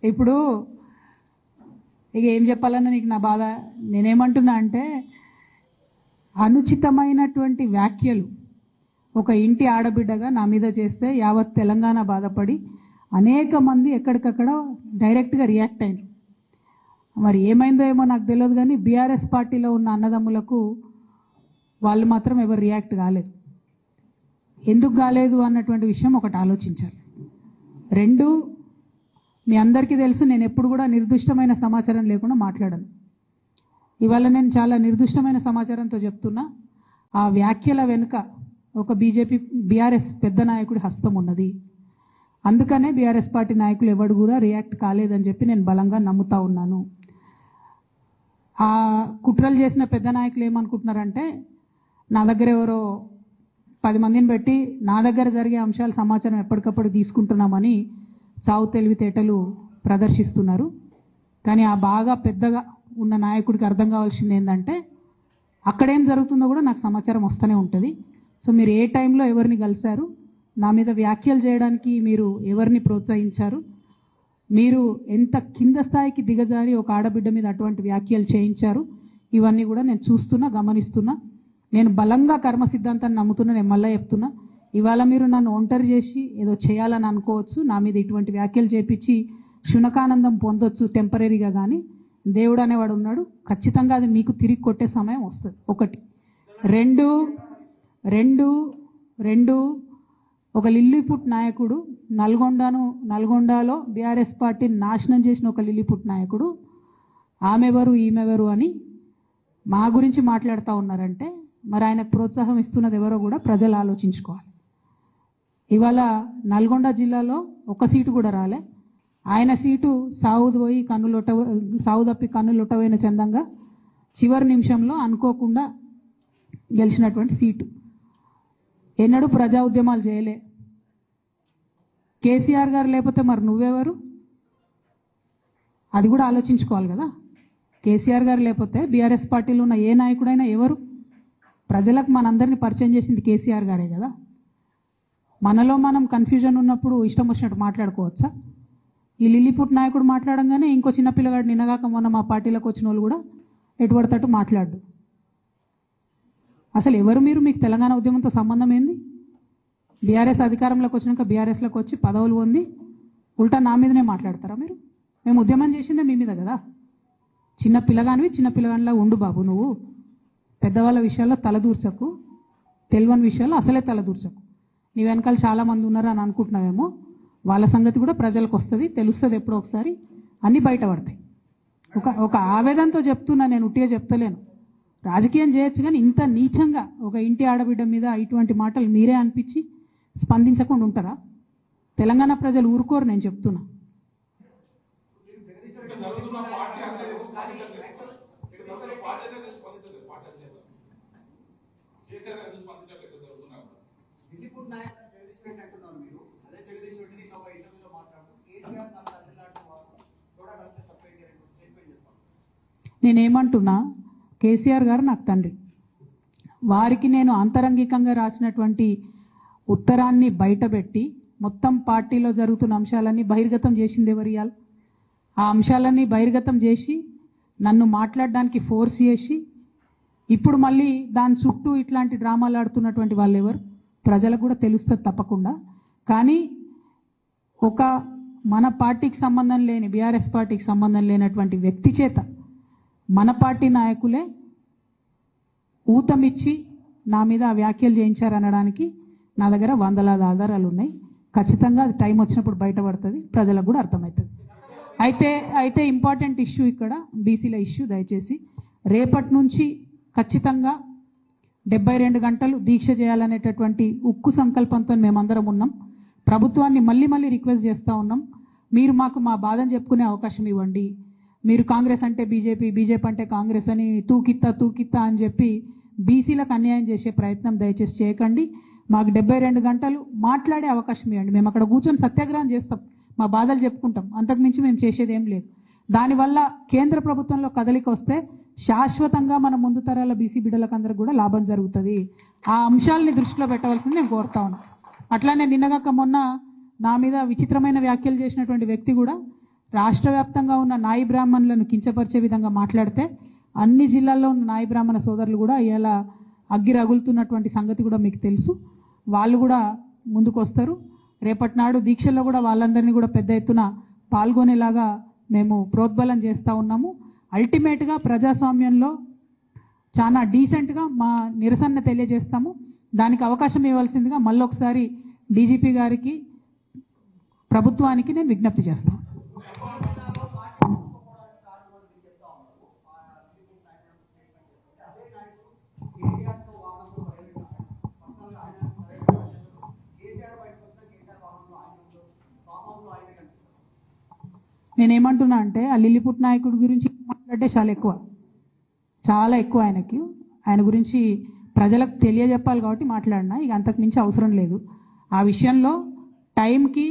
ఇప్పుడు ఇక ఏం చెప్పాలన్నా నీకు నా బాధ. నేనేమంటున్నా అంటే అనుచితమైనటువంటి వ్యాఖ్యలు ఒక ఇంటి ఆడబిడ్డగా నా మీద చేస్తే యావత్ తెలంగాణ బాధపడి అనేక మంది ఎక్కడికక్కడ డైరెక్ట్గా రియాక్ట్ అయ్యారు. మరి ఏమైందో ఏమో నాకు తెలియదు, కానీ బీఆర్ఎస్ పార్టీలో ఉన్న అన్నదమ్ములకు వాళ్ళు మాత్రం ఎవరు రియాక్ట్ కాలేదు. ఎందుకు కాలేదు అన్నటువంటి విషయం ఒకటి ఆలోచించాలి. రెండు, మీ అందరికీ తెలుసు నేను ఎప్పుడు కూడా నిర్దిష్టమైన సమాచారం లేకుండా మాట్లాడను. ఇవాళ నేను చాలా నిర్దిష్టమైన సమాచారంతో చెప్తున్నా. ఆ వ్యాఖ్యల వెనుక ఒక బీఆర్ఎస్ పెద్ద నాయకుడి హస్తం ఉన్నది. అందుకనే బీఆర్ఎస్ పార్టీ నాయకులు ఎవడు కూడా రియాక్ట్ కాలేదని చెప్పి నేను బలంగా నమ్ముతా ఉన్నాను. ఆ కుట్రలు చేసిన పెద్ద నాయకులు ఏమనుకుంటున్నారంటే నా దగ్గర ఎవరో 10 మందిని పెట్టి నా దగ్గర జరిగే అంశాల సమాచారం ఎప్పటికప్పుడు తీసుకుంటున్నామని చావు తెలివితేటలు ప్రదర్శిస్తున్నారు. కానీ ఆ బాగా పెద్దగా ఉన్న నాయకుడికి అర్థం కావాల్సింది ఏంటంటే అక్కడేం జరుగుతుందో కూడా నాకు సమాచారం వస్తూనే ఉంటుంది. సో మీరు ఏ టైంలో ఎవరిని కలిశారు, నా మీద వ్యాఖ్యలు చేయడానికి మీరు ఎవరిని ప్రోత్సహించారు, మీరు ఎంత కింద స్థాయికి దిగజారి ఒక ఆడబిడ్డ మీద అటువంటి వ్యాఖ్యలు చేయించారు, ఇవన్నీ కూడా నేను చూస్తున్నా, గమనిస్తున్నా. నేను బలంగా కర్మ సిద్ధాంతాన్ని నమ్ముతున్నా. నేను మళ్ళీ చెప్తున్నా, ఇవాళ మీరు నన్ను ఒంటరి చేసి ఏదో చేయాలని అనుకోవచ్చు, నా మీద ఇటువంటి వ్యాఖ్యలు చేపించి శునకానందం పొందొచ్చు టెంపరీగా, కానీ దేవుడు అనేవాడు ఉన్నాడు. ఖచ్చితంగా అది మీకు తిరిగి కొట్టే సమయం వస్తుంది. ఒకటి. రెండు ఒక లిల్లీపుట్ నాయకుడు నల్గొండలో బీఆర్ఎస్ పార్టీని నాశనం చేసిన ఒక లిల్లీపుట్ నాయకుడు ఆమెవరు ఈమెవరు అని మా గురించి మాట్లాడుతూ ఉన్నారంటే మరి ఆయనకు ప్రోత్సాహం ఇస్తున్నది ఎవరో కూడా ప్రజలు ఆలోచించుకోవాలి. ఇవాళ నల్గొండ జిల్లాలో ఒక సీటు కూడా రాలే. ఆయన సీటు సావు తప్పి కన్నులొట్టబోయిన చందంగా చివరి నిమిషంలో అనుకోకుండా గెలిచినటువంటి సీటు. ఎన్నడూ ప్రజా ఉద్యమాలు చేయలే. కేసీఆర్ గారు లేకపోతే మరి నువ్వెవరు? అది కూడా ఆలోచించుకోవాలి కదా. కేసీఆర్ గారు లేకపోతే బీఆర్ఎస్ పార్టీలో ఉన్న ఏ నాయకుడైనా ఎవరు? ప్రజలకు మనందరినీ పరిచయం చేసింది కేసీఆర్ గారే కదా. మనలో మనం కన్ఫ్యూజన్ ఉన్నప్పుడు ఇష్టం వచ్చినట్టు మాట్లాడుకోవచ్చా? ఈ లిల్లీపుట్ నాయకుడు మాట్లాడంగానే ఇంకో చిన్న పిల్లగాడు నిన్నగాక మొన్న మా పార్టీలోకి వచ్చిన వాళ్ళు కూడా ఎటుపడతట్టు మాట్లాడు. అసలు ఎవరు మీరు? మీకు తెలంగాణ ఉద్యమంతో సంబంధం ఏంది? బీఆర్ఎస్ అధికారంలోకి వచ్చినాక బీఆర్ఎస్లోకి వచ్చి పదవులు పొంది ఉల్టా నా మీదనే మాట్లాడతారా మీరు? మేము ఉద్యమం చేసిందే మీ మీద కదా. చిన్న పిల్లగానిలా ఉండు బాబు. నువ్వు పెద్దవాళ్ళ విషయాల్లో తలదూర్చకు, తెలియని విషయాల్లో అసలే తలదూర్చకు. నీ వెనకాల చాలామంది ఉన్నారు అని అనుకుంటున్నావేమో. వాళ్ళ సంగతి కూడా ప్రజలకు వస్తుంది, తెలుస్తుంది. ఎప్పుడో ఒకసారి అన్నీ బయటపడతాయి. ఒక ఆవేదనతో చెప్తున్నా, నేను ఉట్టిగా చెప్తలేను. రాజకీయం చేయొచ్చు, కానీ ఇంత నీచంగా ఒక ఇంటి ఆడబిడ్డ మీద ఇటువంటి మాటలు మీరే అనిపించి స్పందించకుండా ఉంటారా? తెలంగాణ ప్రజలు ఊరుకోరు, నేను చెప్తున్నా. నేనేమంటున్నా, కేసీఆర్ గారు నాకు తండ్రి. వారికి నేను అంతరంగికంగా రాసినటువంటి ఉత్తరాన్ని బయటపెట్టి మొత్తం పార్టీలో జరుగుతున్న అంశాలన్నీ బహిర్గతం చేసింది ఎవరు? ఇయాల ఆ అంశాలన్నీ బహిర్గతం చేసి నన్ను మాట్లాడడానికి ఫోర్స్ చేసి ఇప్పుడు మళ్ళీ దాని చుట్టూ ఇట్లాంటి డ్రామాలు ఆడుతున్నటువంటి వాళ్ళు ఎవరు? ప్రజలకు కూడా తెలుస్తుంది తప్పకుండా. కానీ ఒక మన పార్టీకి సంబంధం లేని, బీఆర్ఎస్ పార్టీకి సంబంధం లేనటువంటి వ్యక్తి చేత మన పార్టీ నాయకులే ఊతమిచ్చి నా మీద ఆ వ్యాఖ్యలు చేయించారనడానికి నా దగ్గర వందలాది ఆధారాలు ఉన్నాయి. ఖచ్చితంగా అది టైం వచ్చినప్పుడు బయటపడుతుంది, ప్రజలకు కూడా అర్థమవుతుంది. అయితే ఇంపార్టెంట్ ఇష్యూ ఇక్కడ బీసీల ఇష్యూ. దయచేసి రేపటి నుంచి ఖచ్చితంగా 72 గంటలు దీక్ష చేయాలనేటటువంటి ఉక్కు సంకల్పంతో మేమందరం ఉన్నాం. ప్రభుత్వాన్ని మళ్ళీ రిక్వెస్ట్ చేస్తూ ఉన్నాం, మీరు మాకు మా బాధను చెప్పుకునే అవకాశం ఇవ్వండి. మీరు కాంగ్రెస్ అంటే బీజేపీ అంటే కాంగ్రెస్ అని తూకిత్తా అని చెప్పి బీసీలకు అన్యాయం చేసే ప్రయత్నం దయచేసి చేయకండి. మాకు 72 గంటలు మాట్లాడే అవకాశం ఇవ్వండి. మేము అక్కడ కూర్చొని సత్యాగ్రహం చేస్తాం, మా బాధలు చెప్పుకుంటాం. అంతకుమించి మేము చేసేది ఏం లేదు. దానివల్ల కేంద్ర ప్రభుత్వంలో కదలిక వస్తే శాశ్వతంగా మన ముందు తరాల బీసీ బిడ్డలకు అందరికి కూడా లాభం జరుగుతుంది. ఆ అంశాలని దృష్టిలో పెట్టవలసింది నేను కోరుతా ఉన్నాను. అట్లానే నిన్నగాక మొన్న నా మీద విచిత్రమైన వ్యాఖ్యలు చేసినటువంటి వ్యక్తి కూడా రాష్ట్ర వ్యాప్తంగా ఉన్న నాయి బ్రాహ్మణులను కించపరిచే విధంగా మాట్లాడితే అన్ని జిల్లాల్లో ఉన్న నాయి బ్రాహ్మణ సోదరులు కూడా ఇలా అగ్గి రగులుతున్నటువంటి సంగతి కూడా మీకు తెలుసు. వాళ్ళు కూడా ముందుకు వస్తారు. రేపటి నాడు దీక్షల్లో కూడా వాళ్ళందరినీ కూడా పెద్ద ఎత్తున పాల్గొనేలాగా మేము ప్రోద్బలం చేస్తూ ఉన్నాము. అల్టిమేట్గా ప్రజాస్వామ్యంలో చాలా డీసెంట్గా మా నిరసన తెలియజేస్తాము. దానికి అవకాశం ఇవ్వాల్సిందిగా మళ్ళొకసారి డీజీపీ గారికి, ప్రభుత్వానికి నేను విజ్ఞప్తి చేస్తాను. నేనేమంటున్నా అంటే ఆ లిల్లీపుట్ నాయకుడి గురించి మాట్లాడితే చాలా ఎక్కువ ఆయన గురించి ప్రజలకు తెలియజెప్పాలి కాబట్టి మాట్లాడినా, ఇక అంతకు మించి అవసరం లేదు. ఆ విషయంలో టైంకి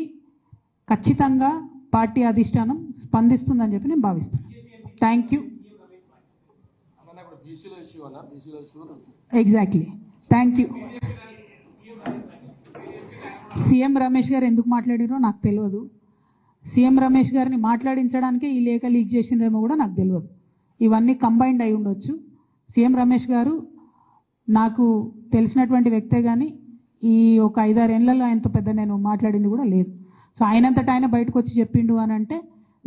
ఖచ్చితంగా పార్టీ అధిష్టానం స్పందిస్తుందని చెప్పి నేను భావిస్తున్నాను. Thank you. Exactly, thank you. CM Ramesh గారు ఎందుకు మాట్లాడారో నాకు తెలియదు. సీఎం రమేష్ గారిని మాట్లాడించడానికే ఈ లేఖ లీక్ చేసిందేమో కూడా నాకు తెలియదు. ఇవన్నీ కంబైన్డ్ అయి ఉండొచ్చు. సీఎం రమేష్ గారు నాకు తెలిసినటువంటి వ్యక్తే, కానీ ఈ ఒక 5-6 ఏళ్లలో ఆయనతో పెద్ద నేను మాట్లాడింది కూడా లేదు. సో ఆయనంతటా ఆయన బయటకు వచ్చి చెప్పిండు అని అంటే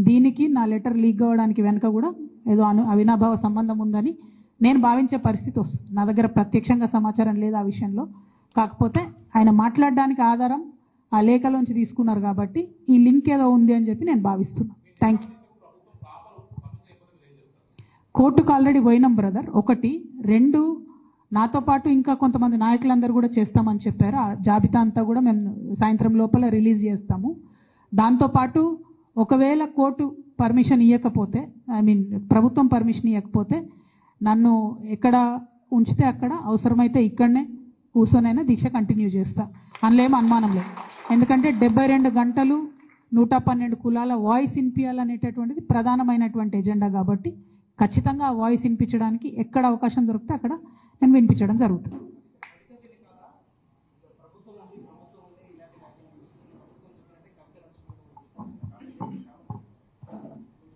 దీనికి నా లెటర్ లీక్ అవ్వడానికి వెనక కూడా ఏదో అవినాభావ సంబంధం ఉందని నేను భావించే పరిస్థితి వస్తుంది. నా దగ్గర ప్రత్యక్షంగా సమాచారం లేదు ఆ విషయంలో. కాకపోతే ఆయన మాట్లాడడానికి ఆధారం ఆ లేఖలోంచి తీసుకున్నారు కాబట్టి ఈ లింక్ ఏదో ఉంది అని చెప్పి నేను భావిస్తున్నాను. Thank you. కోర్టుకు ఆల్రెడీ పోయినాం బ్రదర్. 1, 2 నాతో పాటు ఇంకా కొంతమంది నాయకులందరూ కూడా చేస్తామని చెప్పారు. ఆ జాబితా అంతా కూడా మేము సాయంత్రం లోపల రిలీజ్ చేస్తాము. దాంతోపాటు ఒకవేళ కోర్టు పర్మిషన్ ఇవ్వకపోతే, ప్రభుత్వం పర్మిషన్ ఇవ్వకపోతే నన్ను ఎక్కడ ఉంచితే అక్కడ, అవసరమైతే ఇక్కడనే కూర్చొనైనా దీక్ష కంటిన్యూ చేస్తా. అందులో ఏం అనుమానం లేదు. ఎందుకంటే 72 గంటలు 112 కులాల వాయిస్ వినిపించాలనేటటువంటిది ప్రధానమైనటువంటి ఎజెండా కాబట్టి ఖచ్చితంగా ఆ వాయిస్ వినిపించడానికి ఎక్కడ అవకాశం దొరికితే అక్కడ నేను వినిపించడం జరుగుతుంది.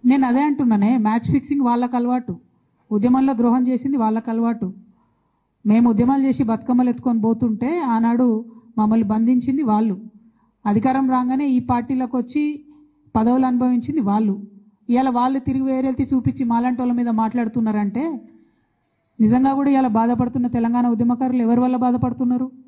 నేను అదే అంటున్నానే, మ్యాచ్ ఫిక్సింగ్ వాళ్ళకు అలవాటు, ఉద్యమంలో ద్రోహం చేసింది వాళ్ళకు అలవాటు. మేము ఉద్యమాలు చేసి బతుకమ్మలు ఎత్తుకొని పోతుంటే ఆనాడు మమ్మల్ని బంధించింది వాళ్ళు. అధికారం రాగానే ఈ పార్టీలకు వచ్చి పదవులు అనుభవించింది వాళ్ళు. ఇవాళ వాళ్ళు తిరిగి వేరేది చూపించి మాలాంటి వాళ్ళ మీద మాట్లాడుతున్నారంటే నిజంగా కూడా ఇవాళ బాధపడుతున్న తెలంగాణ ఉద్యమకారులు ఎవరి వల్ల బాధపడుతున్నారు?